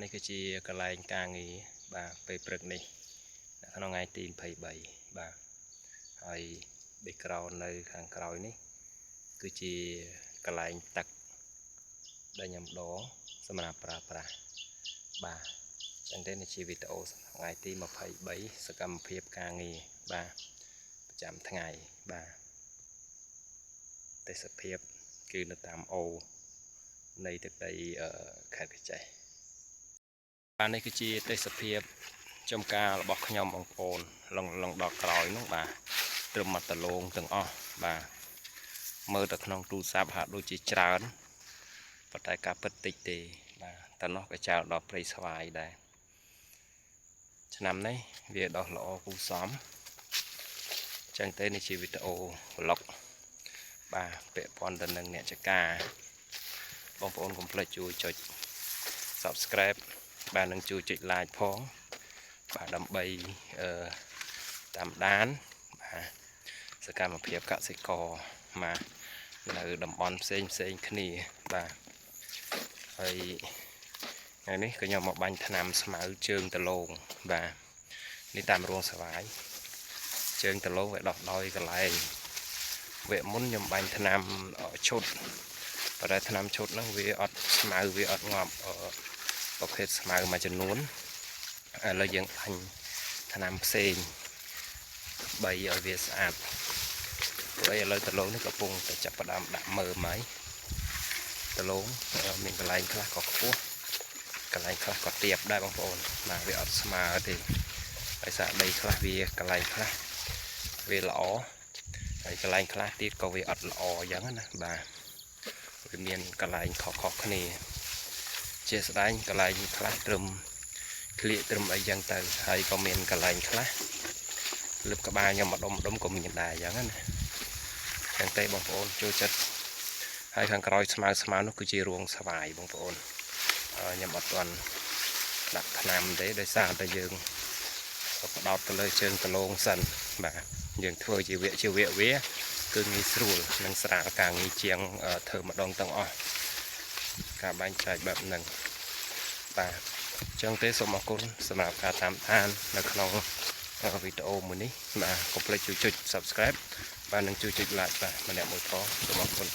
នេះគឺជាកន្លែងការងារបាទពេលព្រឹកនេះក្នុងថ្ងៃទី23បាទហើយ background នៅខាងក្រោយនេះគឺជាកន្លែងទឹកដែលខ្ញុំដងសម្រាប់ប្រើប្រាស់បាទចឹងទេនេះជាវីដេអូថ្ងៃទី23សកម្មភាពការងារបាទប្រចាំថ្ងៃបាទទេសភាពគឺនៅតាមអូនៃទឹកដីខេត្តកញ្ចេះបាទនេះគឺជាទេសភាពចំការរបស់ខ្ញុំបងប្អូនឡងដល់ក្រោយនោះបាទត្រឹមមកតលងទាំងអស់បាទមើលទៅក្នុងទូរស័ព្ទហាក់ដូចជាច្រើនប៉ុន្តែការពិតតិចទេបាទតែនោះក៏ចោលដល់ព្រៃស្វាយដែរឆ្នាំនេះវាដោះល្អគូសមចឹងទេនេះជាវីដេអូ vlog បាទពាក់ព័ន្ធទៅនឹងអ្នកចការបងប្អូនកុំភ្លេចជួយចុច subscribe បាទនឹងជួយចុច like ផងបាទដើម្បីតាមដានបាទសកម្មភាពកសិករបាទនៅតំបន់ផ្សេងគ្នាបាទហើយថ្ងៃនេះក៏ខ្ញុំមកបាញ់ថ្នាំស្មៅជើងដលងបាទនេះតាមរងស្វាយជើងដលងវាដោះដោយកន្លែងវគ្គមុនខ្ញុំបាញ់ថ្នាំឈុតប៉ុន្តែថ្នាំឈុតហ្នឹងវាអត់ស្មៅវាអត់ងាប់ប្រភេទស្មៅមួយចំនួនឥឡូវយើងបាញ់ថ្នាំផ្សេងបីឲ្យវាស្អាតព្រោះឥឡូវដលងនេះកំពុងតែចាប់ផ្ដើមដាក់មើមហើយដលងមានកន្លែងខ្លះក៏ខ្ពស់កន្លែងខ្លះក៏ទាបដែរបងប្អូនបាទវាអត់ស្មើទេដោយសារដីខ្លះវាកន្លែងខ្លះវាល្អហើយកន្លែងខ្លះទៀតក៏វាអត់ល្អអញ្ចឹងណាបាទវាមានកន្លែងខុសគ្នាជាស្ដែងកន្លែងខ្លះត្រឹមក្លៀកត្រឹមអីចឹងទៅហើយក៏មានកន្លែងខ្លះលឹបក្បាលខ្ញុំម្ដុំក៏មានដែរអញ្ចឹងណាចឹងទេបងប្អូនចូលចិត្តហើយខាងក្រោយស្មៅនោះគឺជារួងស្វាយបងប្អូនខ្ញុំអត់ទាន់ដាក់ថ្នាំទេដោយសារតែយើងផ្ដោតទៅលើជើងដលងសិនបាទយើងធ្វើជាវគ្គវាគឺងាយស្រួលនិងស្រាលការងារជាងធ្វើម្ដងទាំងអស់ការបែងចែកបែបហ្នឹងបាទចឹងទេសូមអរគុណសម្រាប់ការតាមដាននៅក្នុងវីដេអូមួយនេះបាទកុំភ្លេចជួយចុច subscribe បាទនិងជួយចុច like បាទម្នាក់មួយផងសូមអរគុណ